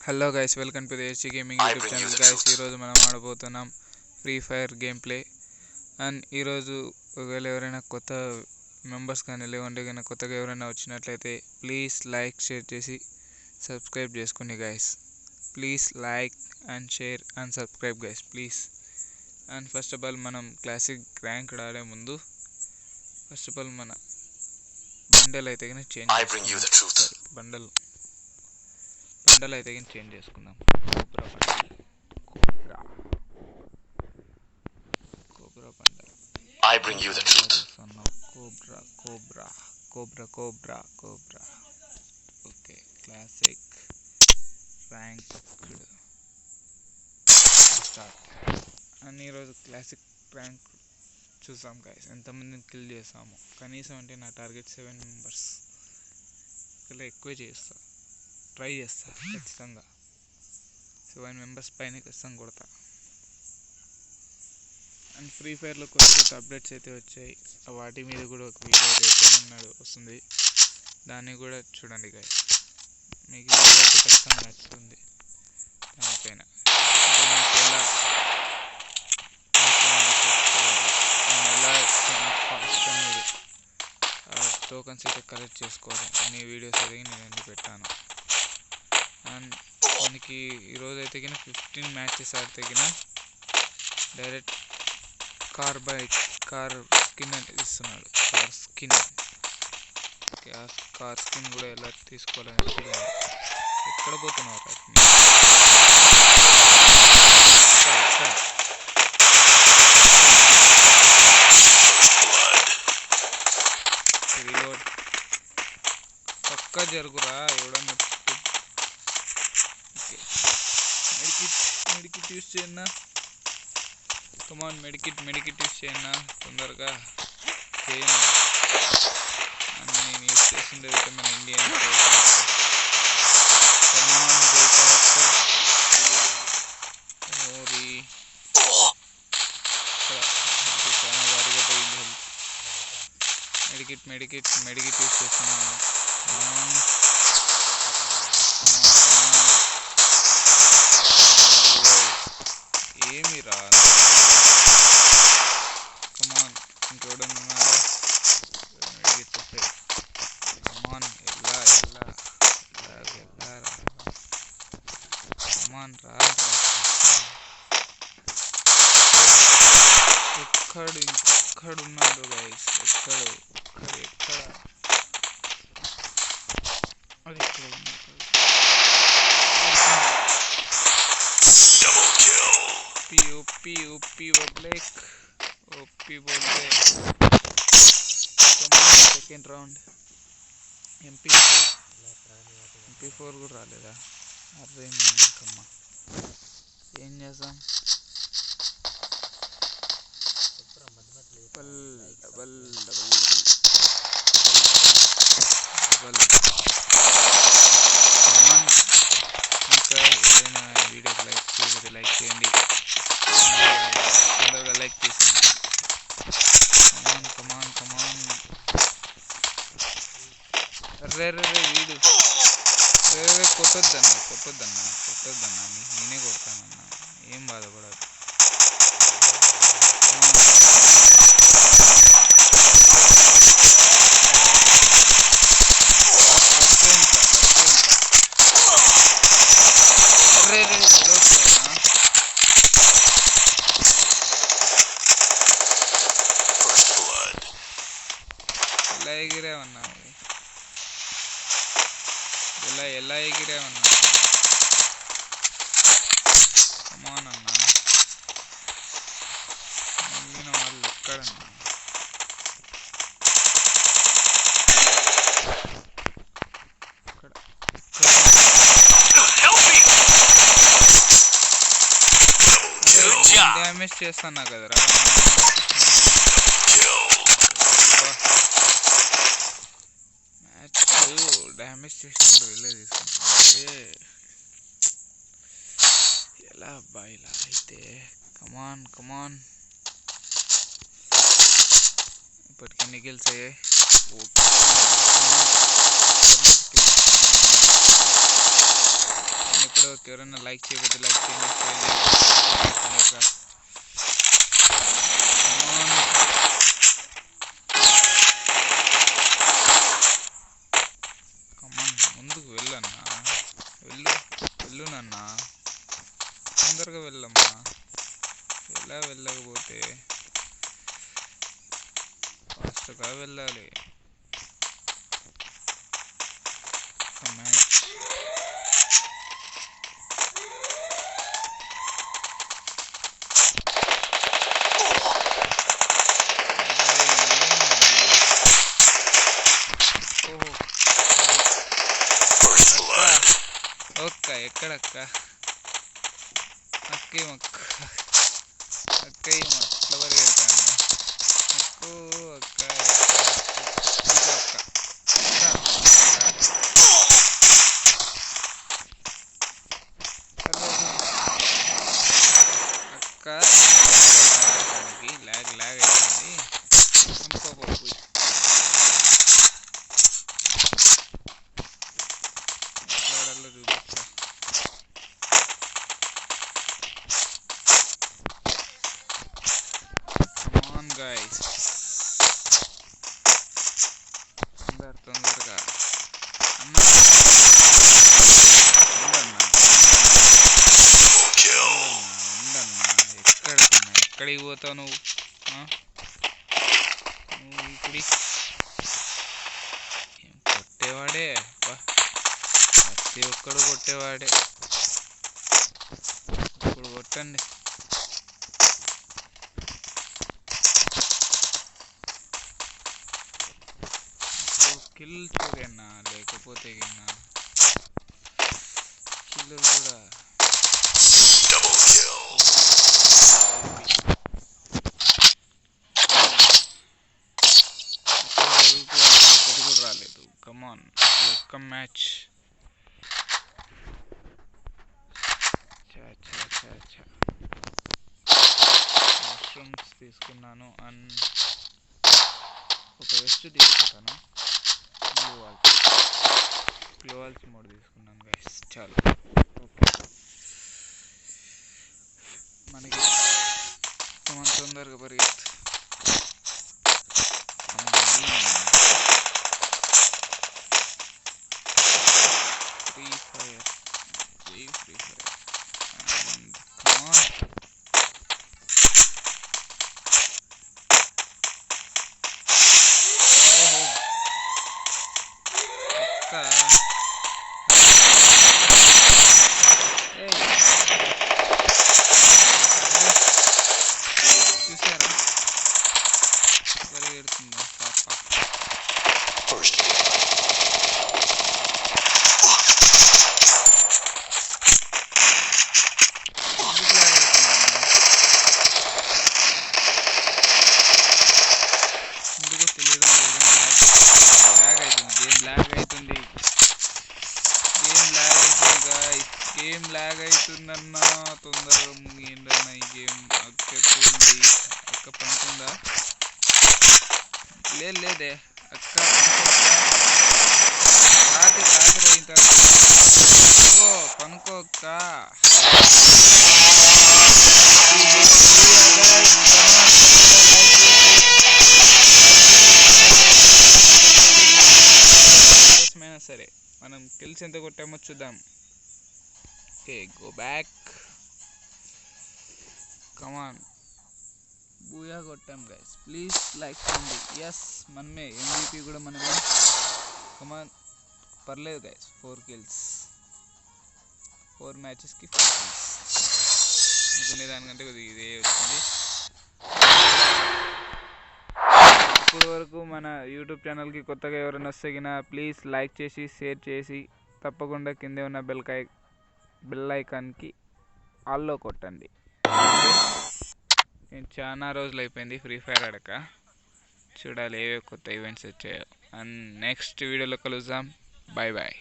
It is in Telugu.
Hello guys, welcome to the HC gaming YouTube channel. Guys, ఈరోజు మనం ఆడబోతున్నాం free fire game play. And ఈరోజు ఒకవేళ ఎవరైనా కొత్త మెంబర్స్ కానీ లేకుంటే కానీ కొత్తగా ఎవరైనా వచ్చినట్లయితే ప్లీజ్ లైక్ షేర్ చేసి సబ్స్క్రైబ్ చేసుకోండి guys. Please like and share and subscribe guys, please. And first of all మనం క్లాసిక్ ర్యాంక్ ఆడే ముందు ఫస్ట్ ఆఫ్ ఆల్ మన బండల్ అయితే కానీ బండల్ అయితే కానీ చేంజ్ చేసుకుందాం. Cobra bundle. Cobra. Okay, classic rank start. And ఈరోజు క్లాసిక్ ర్యాంక్ చూసాం గైస్, ఎంతమందిని కిల్ చేసాము. కనీసం అంటే నా టార్గెట్ 7 మెంబర్స్. ఇలా ఎక్కువే ట్రై చేస్తా ఖచ్చితంగా. 7 మెంబర్స్ పైన ఖచ్చితంగా కొడతా. అండ్ ఫ్రీ ఫైర్లో కొత్త అప్డేట్స్ అయితే వచ్చాయి. వాటి మీద కూడా ఒక వీడియో అయితే వస్తుంది, దాన్ని కూడా చూడండి గైస్. మీకు వీడియో అయితే ఖచ్చితంగా నచ్చుతుంది. దానిపైన ఎలా ఫాస్ట్గా మీరు టోకన్స్ అయితే కలెక్ట్ చేసుకోవాలి అనే వీడియోస్ అయితే నేను అన్ని పెట్టాను. అండ్ మనకి ఈరోజు అయితే కింద 15 మ్యాచెస్ ఆడితే కింద డైరెక్ట్ కార్ స్కిన్ అనేది ఇస్తున్నాడు. కార్ స్కిన్ కూడా ఎలా తీసుకోవాలని చూడండి. ఎక్కడ పోతున్నావు రీలోడ్ పక్కా జరుగురా. ఎవడన్నా మెడికిట్ యూస్ చేయన్నా. కమాన్, మెడికిట్ యూస్ చేయన్నా తొందరగా చేయను. అని నేను యూస్ చేసింది అయితే మన ఇండియన్ చాలా వారిగా పోయింది. మెడికిట్ యూస్ చేస్తున్నాను. ఏమి రా, కమాన్. ఇంకెవడన్నా ఉన్నారా? కమాన్, కమాన్ రా. ఎక్కడున్నాడు గైస్? ఎక్కడ అది ఎక్కడ ఉన్నాడు? ओपी ब्लैक बोलते. सेकेंड राउंड MP4 కూడా రాలేదా? అరే ఇంకమ్మా ఏం చేద్దాం. డబల్ ఇంకా ఏదైనా వీడియోకి లైక్ చేయండి. తొందరగా లైక్ చేసింది. కమాన్. అరే వీడు కొట్టొద్దన్నా నేనే కొడతానన్నా. ఏం బాధపడదు. ఎలా ఎగిరావన్నా? కమాన్ అన్నా. మిగిలిన వాళ్ళు ఎక్కడన్నా? డ్యామేజ్ చేస్తున్నా కదరా. డ్యామేజ్ చేసినప్పుడు వెళ్ళే తీసుకుంటే ఎలా అబ్బా ఇలా అయితే? కమాన్. ఇప్పటికి ఎన్ని కిల్స్ అయ్యాయి? ఇప్పుడు వీడియోకి ఎవరైనా లైక్ చేయకపోతే లైక్ చేయండి, షేర్ చేయండి. కమాన్ ముందుకు వెళ్ళన్నా, వెళ్ళునన్నా, తొందరగా వెళ్ళమ్మా. ఎలా వెళ్ళకపోతే ఫాస్ట్గా వెళ్ళాలి. ఒక్క ఎక్కడక్క అక్కేం అక్కయ్య అట్లా పరిగెడతాను అక్కో అక్క అక్క లాగ్ అవుతుంది. చంపుకోపోయి చూపిస్తా. కమాన్ గైస్, తొందరగా అన్న ఎక్కడికి పోతావు నువ్వు? ఇప్పుడు కొట్టేవాడే, ప్రతి ఒక్కడు కొట్టేవాడే. ఇప్పుడు కొట్టండి. కిల్ చూడన్నా, లేకపోతే కిల్లు కూడా ఒకటి కూడా రాలేదు. కమాన్, ఒక్క మ్యాచ్. మష్రూమ్స్ తీసుకున్నాను అండ్ ఒక వెస్ట్ తీసుకుంటాను. గ్లోవాల్స్ 3 తీసుకున్నాను గైస్, చాలు. ఓకే, మనకి మనం తొందరగా పరిగెత్తు. ఫ్రీ ఫైర్ అండ్ కమాన్. చూసారా పరిగెడుతుందా పాప? ఎందుకో తెలియడం లేదు, లాగ్ అవుతుంది. గేమ్ లాగ్ అవుతుందన్నా, తొందరగా ముగియండన్నా ఈ గేమ్. అక్క పనుకుందా? లేదే అక్క పనుకో అక్క. సరే, మనం కిల్స్ ఎంత కొట్టామో చూద్దాం. Okay, go back. Come on, booyah కొట్టాం గైస్, ప్లీజ్ లైక్ చేయండి. ఎస్, మనమే MVP కూడా మనమే. కమాన్, పర్లేదు గైస్, 4 kills, 4 మ్యాచెస్కి 4 kills. అనుకునే దానికంటే కొద్దిగా ఇదే వచ్చింది. ఇప్పుడు వరకు మన యూట్యూబ్ ఛానల్కి కొత్తగా ఎవరైనా వస్తే ప్లీజ్ లైక్ చేసి షేర్ చేసి తప్పకుండా కింద ఉన్న బెల్ ఐకాన్కి ఆల్లో కొట్టండి. నేను చాలా రోజులు అయిపోయింది ఫ్రీ ఫైర్ ఆడక, చూడాలి ఏవే కొత్త ఈవెంట్స్ వచ్చాయో. అండ్ నెక్స్ట్ వీడియోలో కలుద్దాం. Bye bye.